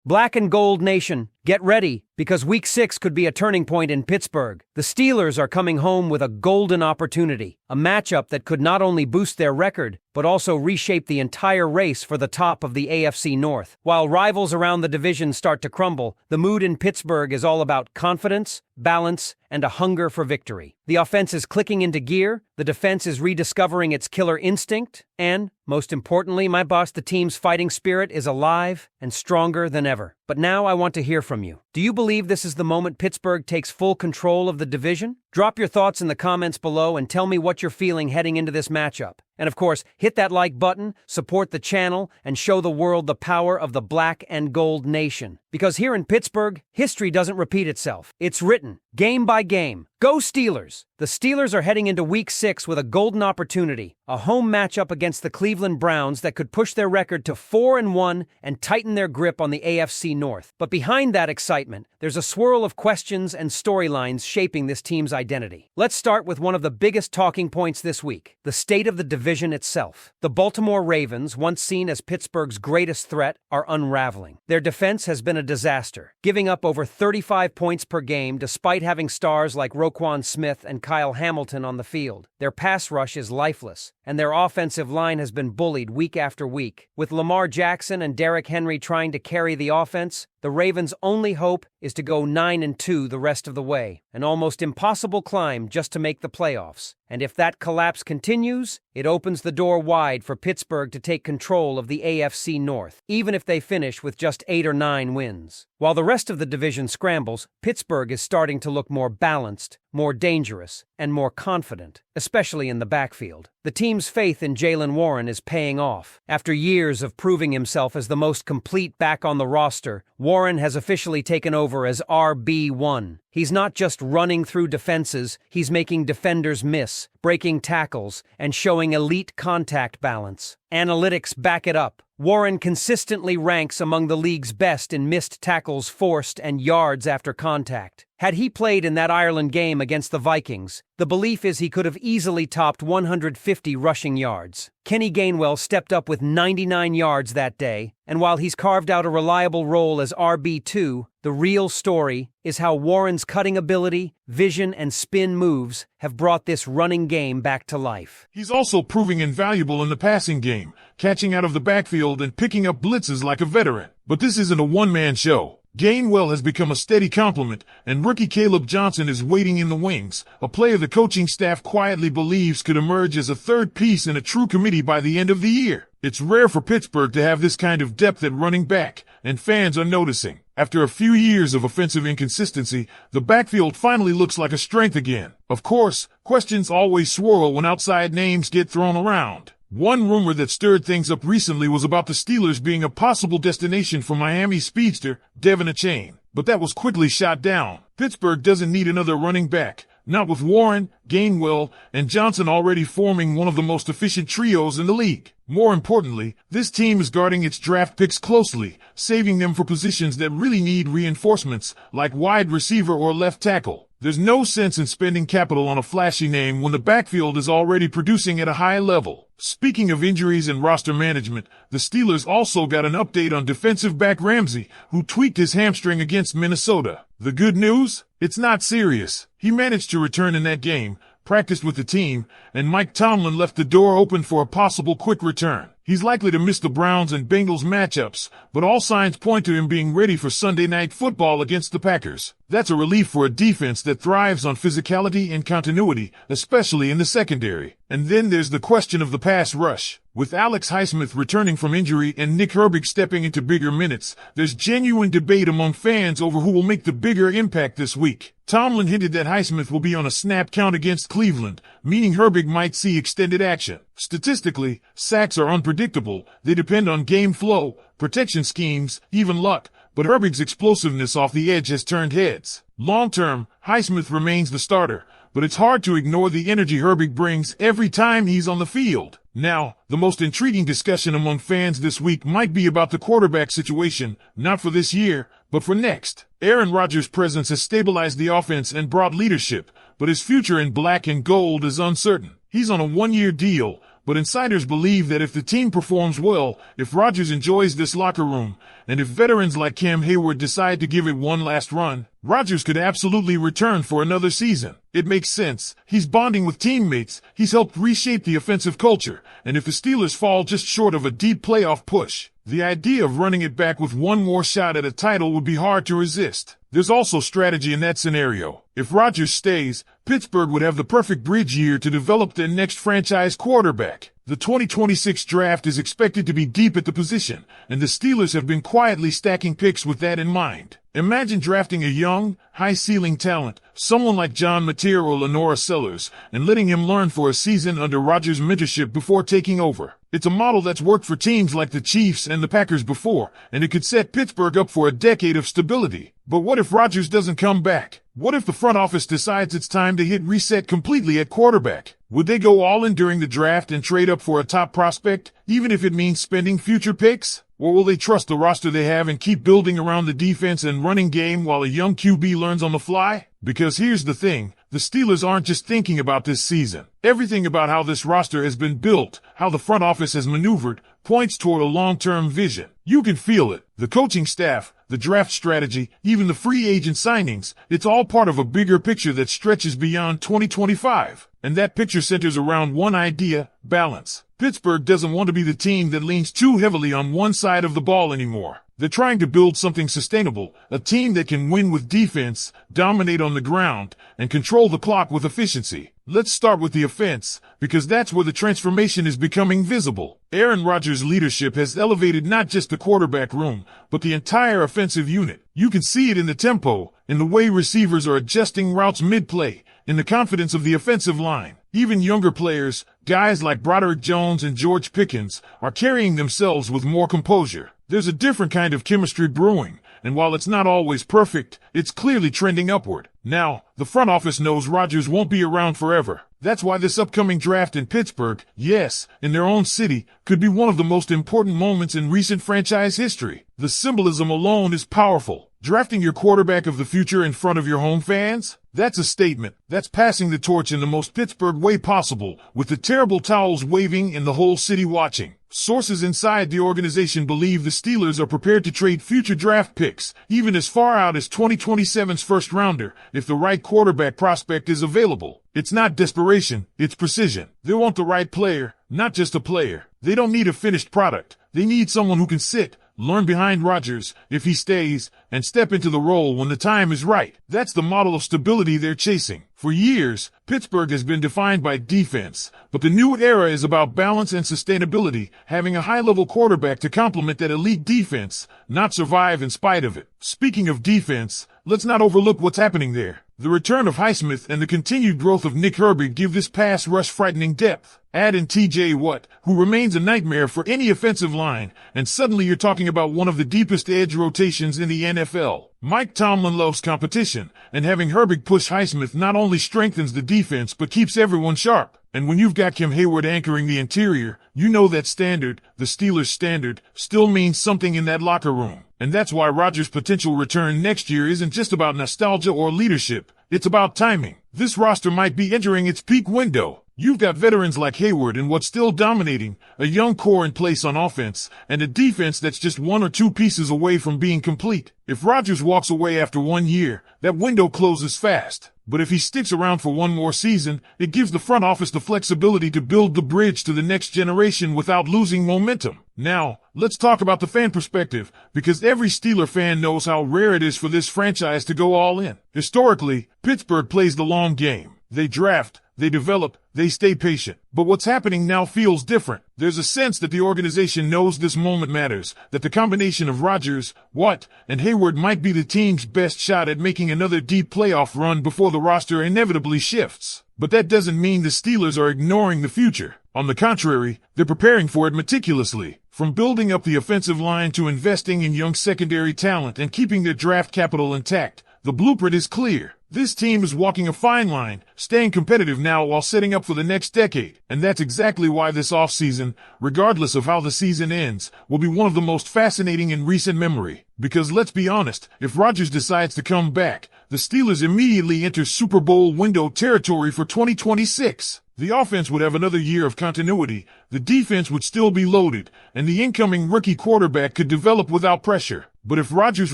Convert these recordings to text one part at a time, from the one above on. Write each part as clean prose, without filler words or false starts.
Black and Gold Nation, get ready, because Week 6 could be a turning point in Pittsburgh. The Steelers are coming home with a golden opportunity, a matchup that could not only boost their record, but also reshape the entire race for the top of the AFC North. While rivals around the division start to crumble, the mood in Pittsburgh is all about confidence, balance, and a hunger for victory. The offense is clicking into gear, the defense is rediscovering its killer instinct, and, most importantly, my boss, the team's fighting spirit is alive and stronger than ever. But now I want to hear from you. Do you believe this is the moment Pittsburgh takes full control of the division? Drop your thoughts in the comments below and tell me what you're feeling heading into this matchup. And of course, hit that like button, support the channel, and show the world the power of the Black and Gold Nation. Because here in Pittsburgh, history doesn't repeat itself. It's written, game by game. Go Steelers! The Steelers are heading into Week 6 with a golden opportunity, a home matchup against the Cleveland Browns that could push their record to 4-1 and tighten their grip on the AFC North. But behind that excitement, there's a swirl of questions and storylines shaping this team's identity. Let's start with one of the biggest talking points this week, the state of the division itself. The Baltimore Ravens, once seen as Pittsburgh's greatest threat, are unraveling. Their defense has been a disaster, giving up over 35 points per game despite having stars like Roquan Smith and Kyle Hamilton on the field. Their pass rush is lifeless, and their offensive line has been bullied week after week. With Lamar Jackson and Derrick Henry trying to carry the offense, the Ravens' only hope is to go 9-2 the rest of the way, an almost impossible climb just to make the playoffs. And if that collapse continues, it opens the door wide for Pittsburgh to take control of the AFC North, even if they finish with just 8 or 9 wins. While the rest of the division scrambles, Pittsburgh is starting to look more balanced, more dangerous, and more confident, especially in the backfield. The team's faith in Jaylen Warren is paying off. After years of proving himself as the most complete back on the roster, Warren has officially taken over as RB1. He's not just running through defenses, he's making defenders miss, breaking tackles, and showing elite contact balance. Analytics back it up. Warren consistently ranks among the league's best in missed tackles forced and yards after contact. Had he played in that Ireland game against the Vikings, the belief is he could have easily topped 150 rushing yards. Kenny Gainwell stepped up with 99 yards that day, and while he's carved out a reliable role as RB2, the real story is how Warren's cutting ability, vision, and spin moves have brought this running game back to life. He's also proving invaluable in the passing game, catching out of the backfield and picking up blitzes like a veteran. But this isn't a one-man show. Gainwell has become a steady complement, and rookie Caleb Johnson is waiting in the wings, a player the coaching staff quietly believes could emerge as a third piece in a true committee by the end of the year. It's rare for Pittsburgh to have this kind of depth at running back, and fans are noticing. After a few years of offensive inconsistency, the backfield finally looks like a strength again. Of course, questions always swirl when outside names get thrown around. One rumor that stirred things up recently was about the Steelers being a possible destination for Miami speedster Devin Achane, but that was quickly shot down. Pittsburgh doesn't need another running back, not with Warren, Gainwell, and Johnson already forming one of the most efficient trios in the league. More importantly, this team is guarding its draft picks closely, saving them for positions that really need reinforcements, like wide receiver or left tackle. There's no sense in spending capital on a flashy name when the backfield is already producing at a high level. Speaking of injuries and roster management, the Steelers also got an update on defensive back Ramsey, who tweaked his hamstring against Minnesota. The good news? It's not serious. He managed to return in that game, practiced with the team, and Mike Tomlin left the door open for a possible quick return. He's likely to miss the Browns and Bengals matchups, but all signs point to him being ready for Sunday Night Football against the Packers. That's a relief for a defense that thrives on physicality and continuity, especially in the secondary. And then there's the question of the pass rush. With Alex Highsmith returning from injury and Nick Herbig stepping into bigger minutes, there's genuine debate among fans over who will make the bigger impact this week. Tomlin hinted that Highsmith will be on a snap count against Cleveland, meaning Herbig might see extended action. Statistically, sacks are unpredictable. They depend on game flow, protection schemes, even luck, but Herbig's explosiveness off the edge has turned heads. Long-term, Highsmith remains the starter, but it's hard to ignore the energy Herbig brings every time he's on the field. Now, the most intriguing discussion among fans this week might be about the quarterback situation, not for this year, but for next. Aaron Rodgers' presence has stabilized the offense and brought leadership, but his future in black and gold is uncertain. He's on a one-year deal, but insiders believe that if the team performs well, if Rodgers enjoys this locker room, and if veterans like Cam Hayward decide to give it one last run, Rodgers could absolutely return for another season. It makes sense. He's bonding with teammates, he's helped reshape the offensive culture, and if the Steelers fall just short of a deep playoff push, the idea of running it back with one more shot at a title would be hard to resist. There's also strategy in that scenario. If Rodgers stays, Pittsburgh would have the perfect bridge year to develop their next franchise quarterback. The 2026 draft is expected to be deep at the position, and the Steelers have been quietly stacking picks with that in mind. Imagine drafting a young, high-ceiling talent, someone like John Mateer or Lenora Sellers, and letting him learn for a season under Rodgers' mentorship before taking over. It's a model that's worked for teams like the Chiefs and the Packers before, and it could set Pittsburgh up for a decade of stability. But what if Rodgers doesn't come back? What if the front office decides it's time to hit reset completely at quarterback? Would they go all in during the draft and trade up for a top prospect, even if it means spending future picks? Or will they trust the roster they have and keep building around the defense and running game while a young QB learns on the fly? Because here's the thing, the Steelers aren't just thinking about this season. Everything about how this roster has been built, how the front office has maneuvered, points toward a long-term vision. You can feel it. The coaching staff, the draft strategy, even the free agent signings, it's all part of a bigger picture that stretches beyond 2025. And that picture centers around one idea, balance. Pittsburgh doesn't want to be the team that leans too heavily on one side of the ball anymore. They're trying to build something sustainable, a team that can win with defense, dominate on the ground, and control the clock with efficiency. Let's start with the offense, because that's where the transformation is becoming visible. Aaron Rodgers' leadership has elevated not just the quarterback room, but the entire offensive unit. You can see it in the tempo, in the way receivers are adjusting routes mid-play, in the confidence of the offensive line. Even younger players, guys like Broderick Jones and George Pickens, are carrying themselves with more composure. There's a different kind of chemistry brewing, and while it's not always perfect, it's clearly trending upward. Now, the front office knows Rodgers won't be around forever. That's why this upcoming draft in Pittsburgh, yes, in their own city, could be one of the most important moments in recent franchise history. The symbolism alone is powerful. Drafting your quarterback of the future in front of your home fans? That's a statement. That's passing the torch in the most Pittsburgh way possible, with the terrible towels waving and the whole city watching. Sources inside the organization believe the Steelers are prepared to trade future draft picks, even as far out as 2027's first rounder, if the right quarterback prospect is available. It's not desperation, it's precision. They want the right player, not just a player. They don't need a finished product. They need someone who can sit, learn behind Rodgers, if he stays, and step into the role when the time is right. That's the model of stability they're chasing. For years, Pittsburgh has been defined by defense, but the new era is about balance and sustainability, having a high-level quarterback to complement that elite defense, not survive in spite of it. Speaking of defense, let's not overlook what's happening there. The return of Highsmith and the continued growth of Nick Herbig give this pass rush frightening depth. Add in TJ Watt, who remains a nightmare for any offensive line, and suddenly you're talking about one of the deepest edge rotations in the NFL. Mike Tomlin loves competition, and having Herbig push Highsmith not only strengthens the defense but keeps everyone sharp. And when you've got Cam Hayward anchoring the interior, you know that standard, the Steelers' standard, still means something in that locker room. And that's why Rodgers' potential return next year isn't just about nostalgia or leadership, it's about timing. This roster might be entering its peak window. You've got veterans like Hayward and what's still dominating, a young core in place on offense, and a defense that's just one or two pieces away from being complete. If Rodgers walks away after 1 year, that window closes fast. But if he sticks around for one more season, it gives the front office the flexibility to build the bridge to the next generation without losing momentum. Now, let's talk about the fan perspective, because every Steeler fan knows how rare it is for this franchise to go all in. Historically, Pittsburgh plays the long game. They draft, they develop, they stay patient. But what's happening now feels different. There's a sense that the organization knows this moment matters, that the combination of Rodgers, Watt, and Hayward might be the team's best shot at making another deep playoff run before the roster inevitably shifts. But that doesn't mean the Steelers are ignoring the future. On the contrary, they're preparing for it meticulously. From building up the offensive line to investing in young secondary talent and keeping their draft capital intact, the blueprint is clear. This team is walking a fine line, staying competitive now while setting up for the next decade. And that's exactly why this offseason, regardless of how the season ends, will be one of the most fascinating in recent memory. Because let's be honest, if Rodgers decides to come back, the Steelers immediately enter Super Bowl window territory for 2026. The offense would have another year of continuity, the defense would still be loaded, and the incoming rookie quarterback could develop without pressure. But if Rodgers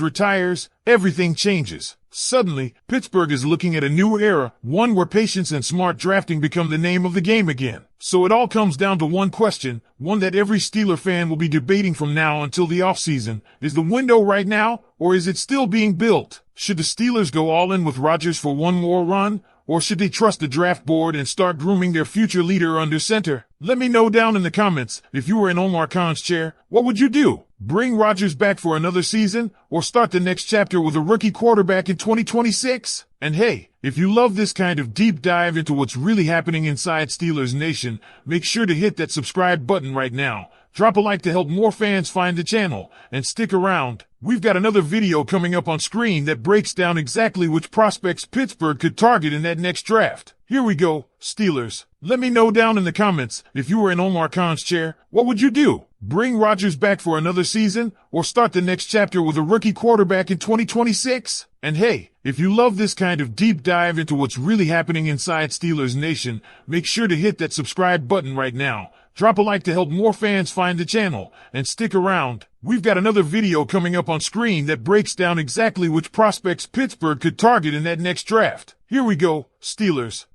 retires, everything changes. Suddenly, Pittsburgh is looking at a new era, one where patience and smart drafting become the name of the game again. So it all comes down to one question, one that every Steeler fan will be debating from now until the offseason. Is the window right now, or is it still being built? Should the Steelers go all in with Rodgers for one more run? Or should they trust the draft board and start grooming their future leader under center? Let me know down in the comments. If you were in Omar Khan's chair, what would you do? Bring Rodgers back for another season, or start the next chapter with a rookie quarterback in 2026? And hey, if you love this kind of deep dive into what's really happening inside Steelers Nation, make sure to hit that subscribe button right now. Drop a like to help more fans find the channel, and stick around. We've got another video coming up on screen that breaks down exactly which prospects Pittsburgh could target in that next draft. Here we go, Steelers. Let me know down in the comments, if you were in Omar Khan's chair, what would you do? Bring Rodgers back for another season, or start the next chapter with a rookie quarterback in 2026? And hey, if you love this kind of deep dive into what's really happening inside Steelers Nation, make sure to hit that subscribe button right now. Drop a like to help more fans find the channel, and stick around. We've got another video coming up on screen that breaks down exactly which prospects Pittsburgh could target in that next draft. Here we go, Steelers.